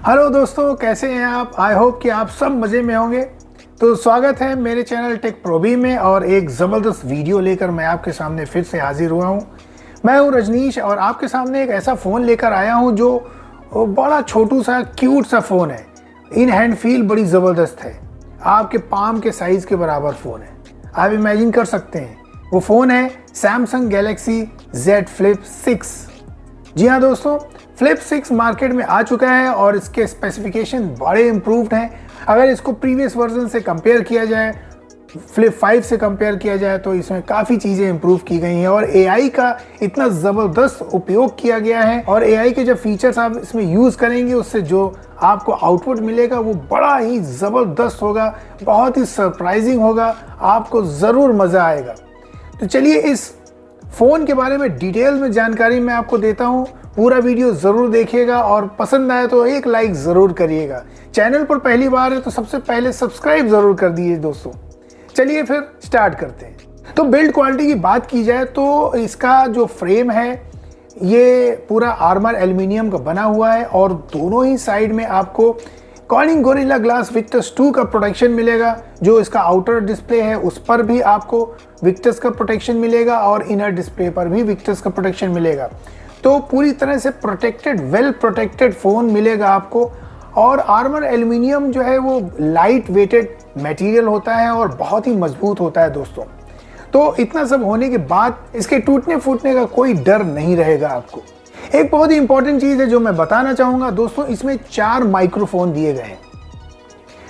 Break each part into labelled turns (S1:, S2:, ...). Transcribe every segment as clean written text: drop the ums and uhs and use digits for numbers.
S1: Hello दोस्तों, कैसे हैं आप? आई होप कि आप सब मज़े में होंगे। तो स्वागत है मेरे चैनल टेक प्रोबी में और एक ज़बरदस्त वीडियो लेकर मैं आपके सामने फिर से हाजिर हुआ हूं। मैं हूं रजनीश और आपके सामने एक ऐसा फ़ोन लेकर आया हूं जो बड़ा छोटू सा क्यूट सा फ़ोन है। इन हैंड फील बड़ी ज़बरदस्त है, आपके पाम के साइज़ के बराबर फ़ोन है। आप इमेजिन कर सकते हैं, वो फ़ोन है सैमसंग गैलेक्सी Z Flip 6। जी हाँ दोस्तों, फ्लिप 6 मार्केट में आ चुका है और इसके स्पेसिफिकेशन बड़े इम्प्रूव्ड हैं। अगर इसको प्रीवियस वर्जन से कंपेयर किया जाए, फ्लिप 5 से कंपेयर किया जाए, तो इसमें काफ़ी चीज़ें इम्प्रूव की गई हैं और AI का इतना ज़बरदस्त उपयोग किया गया है। और AI के जो फीचर्स आप इसमें यूज़ करेंगे, उससे जो आपको आउटपुट मिलेगा वो बड़ा ही ज़बरदस्त होगा, बहुत ही सरप्राइजिंग होगा, आपको ज़रूर मज़ा आएगा। तो चलिए इस फ़ोन के बारे में डिटेल में जानकारी मैं आपको देता हूं। पूरा वीडियो ज़रूर देखिएगा और पसंद आए तो एक लाइक ज़रूर करिएगा। चैनल पर पहली बार है तो सबसे पहले सब्सक्राइब ज़रूर कर दीजिए दोस्तों। चलिए फिर स्टार्ट करते हैं। तो बिल्ड क्वालिटी की बात की जाए तो इसका जो फ्रेम है ये पूरा आर्मर एल्युमिनियम का बना हुआ है और दोनों ही साइड में आपको कॉर्निंग गोरिल्ला ग्लास विक्टस 2 का प्रोटेक्शन मिलेगा। जो इसका आउटर डिस्प्ले है उस पर भी आपको विक्टस का प्रोटेक्शन मिलेगा और इनर डिस्प्ले पर भी विक्टस का प्रोटेक्शन मिलेगा। तो पूरी तरह से प्रोटेक्टेड, वेल प्रोटेक्टेड फ़ोन मिलेगा आपको। और आर्मर एल्युमिनियम जो है वो लाइट वेटेड मटेरियल होता है और बहुत ही मजबूत होता है दोस्तों। तो इतना सब होने के बाद इसके टूटने फूटने का कोई डर नहीं रहेगा आपको। एक बहुत ही इंपॉर्टेंट चीज़ है जो मैं बताना चाहूँगा दोस्तों, इसमें 4 माइक्रोफोन दिए गए हैं।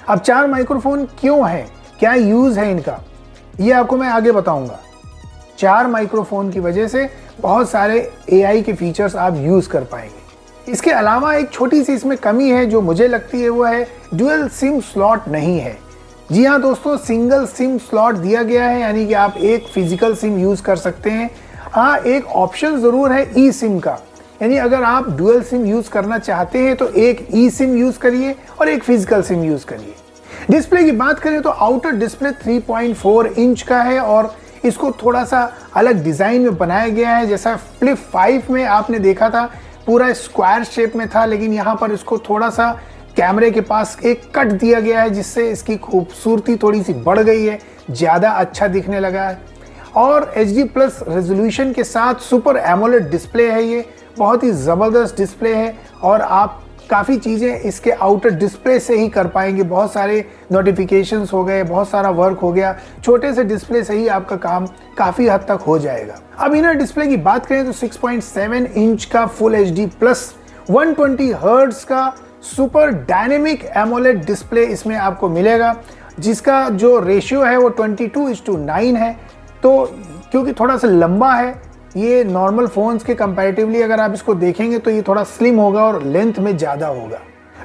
S1: अब 4 माइक्रोफोन क्यों हैं, क्या यूज़ है इनका, ये आपको मैं आगे बताऊँगा। 4 माइक्रोफोन की वजह से बहुत सारे AI के फीचर्स आप यूज़ कर पाएंगे। इसके अलावा एक छोटी सी इसमें कमी है जो मुझे लगती है, वो है डुअल सिम स्लॉट नहीं है। जी हाँ दोस्तों, सिंगल सिम स्लॉट दिया गया है, यानी कि आप एक फिजिकल सिम यूज़ कर सकते हैं। हाँ, एक ऑप्शन ज़रूर है ई सिम का, यानी अगर आप डुअल सिम यूज़ करना चाहते हैं तो एक ई सिम यूज़ करिए और एक फिजिकल सिम यूज़ करिए। डिस्प्ले की बात करें तो आउटर डिस्प्ले 3.4 इंच का है और इसको थोड़ा सा अलग डिज़ाइन में बनाया गया है। जैसा फ्लिप 5 में आपने देखा था पूरा स्क्वायर शेप में था, लेकिन यहाँ पर इसको थोड़ा सा कैमरे के पास एक कट दिया गया है जिससे इसकी खूबसूरती थोड़ी सी बढ़ गई है, ज़्यादा अच्छा दिखने लगा है। और HD+ रेजोल्यूशन के साथ सुपर एमोलेड डिस्प्ले है, ये बहुत ही ज़बरदस्त डिस्प्ले है और आप काफ़ी चीज़ें इसके आउटर डिस्प्ले से ही कर पाएंगे। बहुत सारे नोटिफिकेशंस हो गए, बहुत सारा वर्क हो गया, छोटे से डिस्प्ले से ही आपका काम काफ़ी हद तक हो जाएगा। अब इनर डिस्प्ले की बात करें तो 6.7 इंच का फुल HD+ 120 हर्ट्ज का सुपर डायनेमिक एमोलेड डिस्प्ले इसमें आपको मिलेगा, जिसका जो रेशियो है वो 22:9 है। तो क्योंकि थोड़ा सा लंबा है, ये नॉर्मल फ़ोन्स के कंपैरेटिवली अगर आप इसको देखेंगे तो ये थोड़ा स्लिम होगा और लेंथ में ज़्यादा होगा।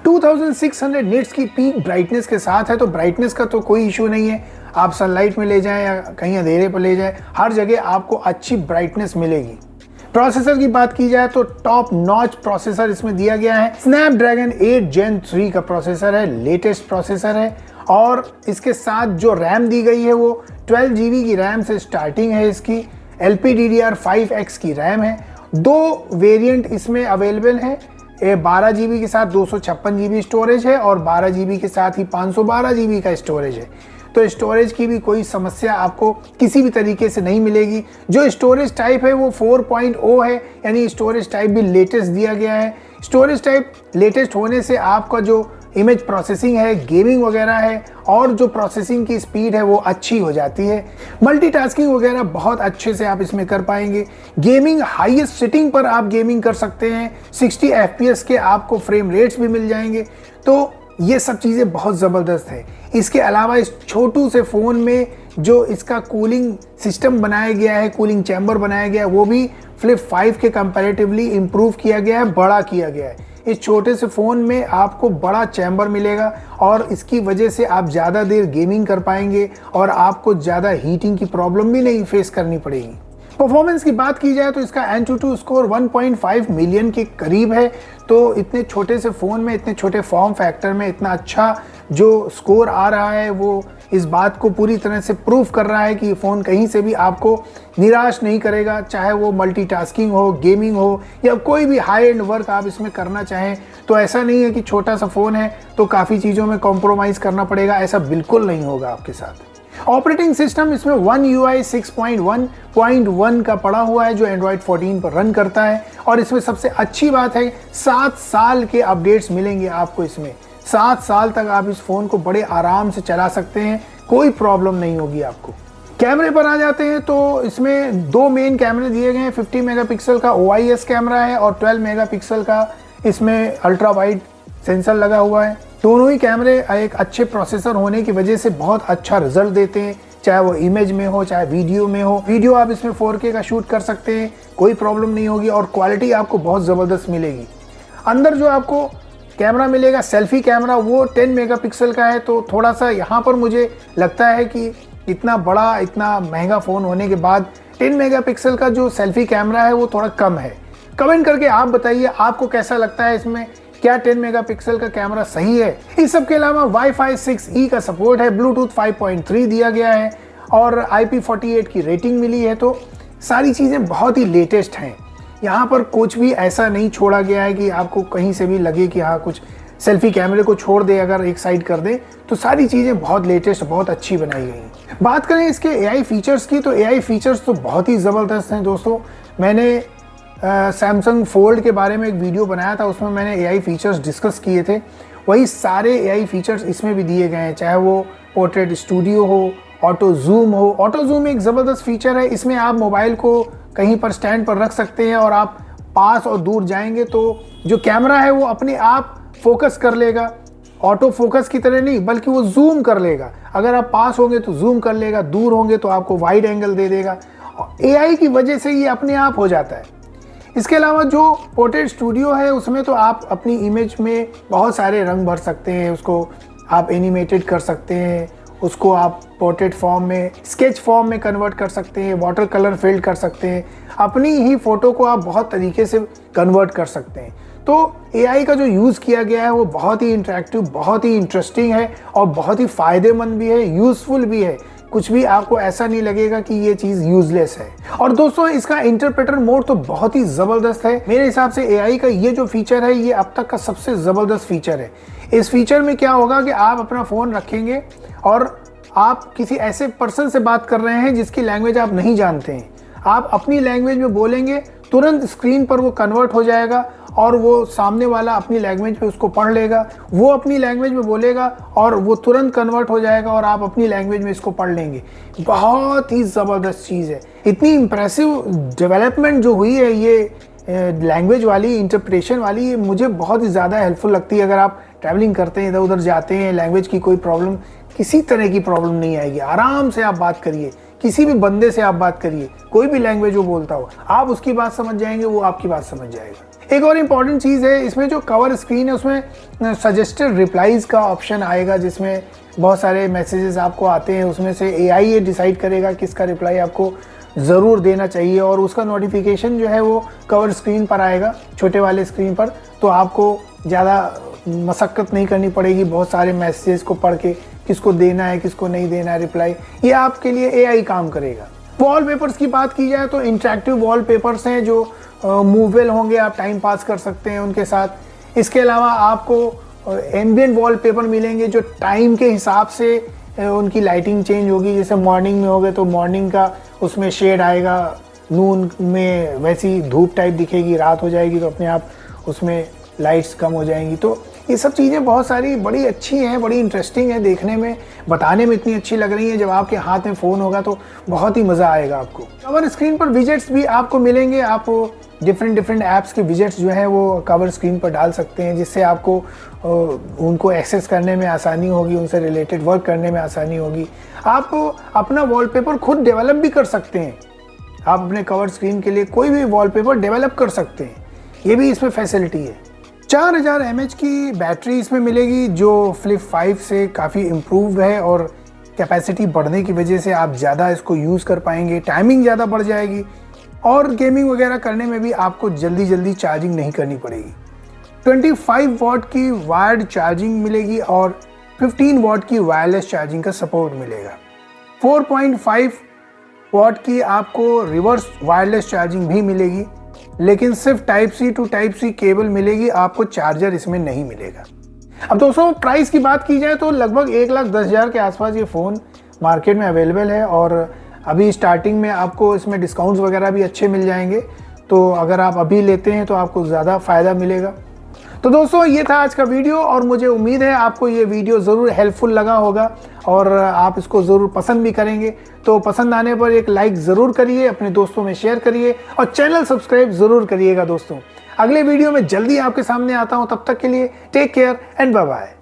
S1: 2600 निट्स की पीक ब्राइटनेस के साथ है, तो ब्राइटनेस का तो कोई इशू नहीं है। आप सनलाइट में ले जाएं या कहीं अंधेरे पर ले जाएं, हर जगह आपको अच्छी ब्राइटनेस मिलेगी। प्रोसेसर की बात की जाए तो टॉप नॉच प्रोसेसर इसमें दिया गया है। स्नैपड्रैगन 8 Gen 3 का प्रोसेसर है, लेटेस्ट प्रोसेसर है। और इसके साथ जो रैम दी गई है वो 12 GB की रैम से स्टार्टिंग है। इसकी LPDDR5X की रैम है। 2 वेरिएंट इसमें अवेलेबल है, 12 GB के साथ 256 GB स्टोरेज है और 12 GB के साथ ही 512 GB का स्टोरेज है। तो स्टोरेज की भी कोई समस्या आपको किसी भी तरीके से नहीं मिलेगी। जो स्टोरेज टाइप है वो 4.0 है, यानी स्टोरेज टाइप भी लेटेस्ट दिया गया है। स्टोरेज टाइप लेटेस्ट होने से आपका जो इमेज प्रोसेसिंग है, गेमिंग वगैरह है और जो प्रोसेसिंग की स्पीड है वो अच्छी हो जाती है। मल्टीटास्किंग वगैरह बहुत अच्छे से आप इसमें कर पाएंगे। गेमिंग हाईएस्ट सेटिंग पर आप गेमिंग कर सकते हैं, 60 FPS के आपको फ्रेम रेट्स भी मिल जाएंगे। तो ये सब चीज़ें बहुत ज़बरदस्त है। इसके अलावा इस छोटू से फ़ोन में जो इसका कूलिंग सिस्टम बनाया गया है, कूलिंग चैम्बर बनाया गया है, वो भी फ्लिप 5 के कंपैरेटिवली इम्प्रूव किया गया है, बड़ा किया गया है। इस छोटे से फ़ोन में आपको बड़ा चैम्बर मिलेगा और इसकी वजह से आप ज़्यादा देर गेमिंग कर पाएंगे और आपको ज़्यादा हीटिंग की प्रॉब्लम भी नहीं फेस करनी पड़ेगी। परफॉर्मेंस की बात की जाए तो इसका Antutu स्कोर 1.5 मिलियन के करीब है। तो इतने छोटे से फ़ोन में, इतने छोटे फॉर्म फैक्टर में इतना अच्छा जो स्कोर आ रहा है वो इस बात को पूरी तरह से प्रूव कर रहा है कि ये फ़ोन कहीं से भी आपको निराश नहीं करेगा। चाहे वो मल्टीटास्किंग हो, गेमिंग हो या कोई भी हाई एंड वर्क आप इसमें करना चाहें, तो ऐसा नहीं है कि छोटा सा फ़ोन है तो काफ़ी चीज़ों में कॉम्प्रोमाइज़ करना पड़ेगा, ऐसा बिल्कुल नहीं होगा आपके साथ। ऑपरेटिंग सिस्टम इसमें One UI 6.1.1 का पड़ा हुआ है जो Android 14 पर रन करता है। और इसमें सबसे अच्छी बात है 7 साल के अपडेट्स मिलेंगे आपको इसमें। 7 साल तक आप इस फ़ोन को बड़े आराम से चला सकते हैं, कोई प्रॉब्लम नहीं होगी आपको। कैमरे पर आ जाते हैं तो इसमें 2 मेन कैमरे दिए गए हैं। 50 मेगापिक्सल का OIS कैमरा है और 12 मेगापिक्सल का इसमें अल्ट्रा वाइड सेंसर लगा हुआ है। दोनों ही कैमरे एक अच्छे प्रोसेसर होने की वजह से बहुत अच्छा रिजल्ट देते हैं, चाहे वो इमेज में हो चाहे वीडियो में हो। वीडियो आप इसमें 4K का शूट कर सकते हैं, कोई प्रॉब्लम नहीं होगी और क्वालिटी आपको बहुत ज़बरदस्त मिलेगी। अंदर जो आपको कैमरा मिलेगा सेल्फी कैमरा वो 10 मेगापिक्सल का है। तो थोड़ा सा यहाँ पर मुझे लगता है कि इतना बड़ा इतना महंगा फ़ोन होने के बाद 10 मेगापिक्सल का जो सेल्फी कैमरा है वो थोड़ा कम है। कमेंट करके आप बताइए आपको कैसा लगता है, इसमें क्या 10 मेगापिक्सल का कैमरा सही है। इस सब के अलावा Wi-Fi 6E का सपोर्ट है, Bluetooth 5.3 दिया गया है और IP48 की रेटिंग मिली है। तो सारी चीज़ें बहुत ही लेटेस्ट हैं। यहाँ पर कुछ भी ऐसा नहीं छोड़ा गया है कि आपको कहीं से भी लगे कि हाँ कुछ सेल्फी कैमरे को छोड़ दे, अगर एक साइड कर दे तो सारी चीज़ें बहुत लेटेस्ट बहुत अच्छी बनाई गई हैं। बात करें इसके AI फीचर्स की तो AI फीचर्स तो बहुत ही ज़बरदस्त हैं दोस्तों। मैंने सैमसंग फोल्ड के बारे में एक वीडियो बनाया था, उसमें मैंने AI फीचर्स डिस्कस किए थे। वही सारे AI फीचर्स इसमें भी दिए गए हैं, चाहे वो पोर्ट्रेट स्टूडियो हो, ऑटो जूम हो। ऑटो जूम एक ज़बरदस्त फीचर है, इसमें आप मोबाइल को कहीं पर स्टैंड पर रख सकते हैं और आप पास और दूर जाएंगे तो जो कैमरा है वो अपने आप फोकस कर लेगा। ऑटो फोकस की तरह नहीं बल्कि वो जूम कर लेगा। अगर आप पास होंगे तो जूम कर लेगा, दूर होंगे तो आपको वाइड एंगल दे देगा। AI की वजह से ये अपने आप हो जाता है। इसके अलावा जो पोर्ट्रेट स्टूडियो है उसमें तो आप अपनी इमेज में बहुत सारे रंग भर सकते हैं, उसको आप एनिमेटेड कर सकते हैं, उसको आप पोर्ट्रेट फॉर्म में, स्केच फॉर्म में कन्वर्ट कर सकते हैं, वाटर कलर फिल्ड कर सकते हैं। अपनी ही फ़ोटो को आप बहुत तरीके से कन्वर्ट कर सकते हैं। तो AI का जो यूज़ किया गया है वो बहुत ही इंटरेक्टिव, बहुत ही इंटरेस्टिंग है और बहुत ही फ़ायदेमंद भी है, यूज़फुल भी है। कुछ भी आपको ऐसा नहीं लगेगा कि ये चीज़ यूजलेस है। और दोस्तों इसका इंटरप्रेटर मोड तो बहुत ही ज़बरदस्त है। मेरे हिसाब से AI का ये जो फीचर है ये अब तक का सबसे ज़बरदस्त फीचर है। इस फीचर में क्या होगा कि आप अपना फ़ोन रखेंगे और आप किसी ऐसे पर्सन से बात कर रहे हैं जिसकी लैंग्वेज आप नहीं जानते हैं, आप अपनी लैंग्वेज में बोलेंगे, तुरंत स्क्रीन पर वो कन्वर्ट हो जाएगा और वो सामने वाला अपनी लैंग्वेज में उसको पढ़ लेगा, वो अपनी लैंग्वेज में बोलेगा और वो तुरंत कन्वर्ट हो जाएगा और आप अपनी लैंग्वेज में इसको पढ़ लेंगे। बहुत ही ज़बरदस्त चीज़ है। इतनी इम्प्रेसिव डेवलपमेंट जो हुई है ये लैंग्वेज वाली, इंटरप्रिटेशन वाली, ये मुझे बहुत ही ज़्यादा हेल्पफुल लगती है। अगर आप ट्रैवलिंग करते हैं, इधर उधर जाते हैं, लैंग्वेज की कोई प्रॉब्लम, किसी तरह की प्रॉब्लम नहीं आएगी। आराम से आप बात करिए, किसी भी बंदे से आप बात करिए, कोई भी लैंग्वेज वो बोलता हो, आप उसकी बात समझ जाएंगे, वो आपकी बात समझ जाएगा। एक और इम्पॉर्टेंट चीज़ है, इसमें जो कवर स्क्रीन है उसमें सजेस्टेड रिप्लाईज़ का ऑप्शन आएगा, जिसमें बहुत सारे मैसेजेस आपको आते हैं, उसमें से AI ये डिसाइड करेगा किसका रिप्लाई आपको ज़रूर देना चाहिए और उसका नोटिफिकेशन जो है वो कवर स्क्रीन पर आएगा, छोटे वाले स्क्रीन पर। तो आपको ज़्यादा मशक्क़त नहीं करनी पड़ेगी बहुत सारे मैसेजेस को पढ़ के किसको देना है किसको नहीं देना है रिप्लाई, ये आपके लिए AI काम करेगा। वॉलपेपर्स की बात की जाए तो इंटरेक्टिव वॉलपेपर्स हैं जो मूवेबल होंगे, आप टाइम पास कर सकते हैं उनके साथ। इसके अलावा आपको एम्बिएंट वॉलपेपर मिलेंगे जो टाइम के हिसाब से उनकी लाइटिंग चेंज होगी। जैसे मॉर्निंग में हो गए तो मॉर्निंग का उसमें शेड आएगा, नून में वैसी धूप टाइप दिखेगी, रात हो जाएगी तो अपने आप उसमें लाइट्स कम हो जाएंगी। तो ये सब चीज़ें बहुत सारी बड़ी अच्छी हैं, बड़ी इंटरेस्टिंग है, देखने में बताने में इतनी अच्छी लग रही है। जब आपके हाथ में फ़ोन होगा तो बहुत ही मज़ा आएगा आपको। कवर स्क्रीन पर विजेट्स भी आपको मिलेंगे, आप डिफरेंट ऐप्स के विजेट्स जो है वो कवर स्क्रीन पर डाल सकते हैं, जिससे आपको उनको एक्सेस करने में आसानी होगी, उनसे रिलेटेड वर्क करने में आसानी होगी। आप अपना वॉलपेपर खुद डेवलप भी कर सकते हैं, आप अपने कवर स्क्रीन के लिए कोई भी वॉलपेपर डेवलप कर सकते हैं, ये भी इसमें फैसिलिटी है। 4000 mAh की बैटरी इसमें मिलेगी जो फ्लिप 5 से काफ़ी इम्प्रूव है और कैपेसिटी बढ़ने की वजह से आप ज़्यादा इसको यूज़ कर पाएंगे, टाइमिंग ज़्यादा बढ़ जाएगी। और गेमिंग वगैरह करने में भी आपको जल्दी चार्जिंग नहीं करनी पड़ेगी। 25 वॉट की वायर्ड चार्जिंग मिलेगी और 15 वॉट की वायरलेस चार्जिंग का सपोर्ट मिलेगा। 4.5 वॉट की आपको रिवर्स वायरलेस चार्जिंग भी मिलेगी, लेकिन सिर्फ type C to type C cable मिलेगी, आपको चार्जर इसमें नहीं मिलेगा। अब दोस्तों प्राइस की बात की जाए तो लगभग 1,10,000 के आसपास ये फ़ोन मार्केट में अवेलेबल है और अभी स्टार्टिंग में आपको इसमें डिस्काउंट्स वगैरह भी अच्छे मिल जाएंगे, तो अगर आप अभी लेते हैं तो आपको ज़्यादा फ़ायदा मिलेगा। तो दोस्तों ये था आज का वीडियो और मुझे उम्मीद है आपको ये वीडियो ज़रूर हेल्पफुल लगा होगा और आप इसको ज़रूर पसंद भी करेंगे। तो पसंद आने पर एक लाइक ज़रूर करिए, अपने दोस्तों में शेयर करिए और चैनल सब्सक्राइब ज़रूर करिएगा दोस्तों। अगले वीडियो में जल्दी आपके सामने आता हूँ, तब तक के लिए take care and bye bye.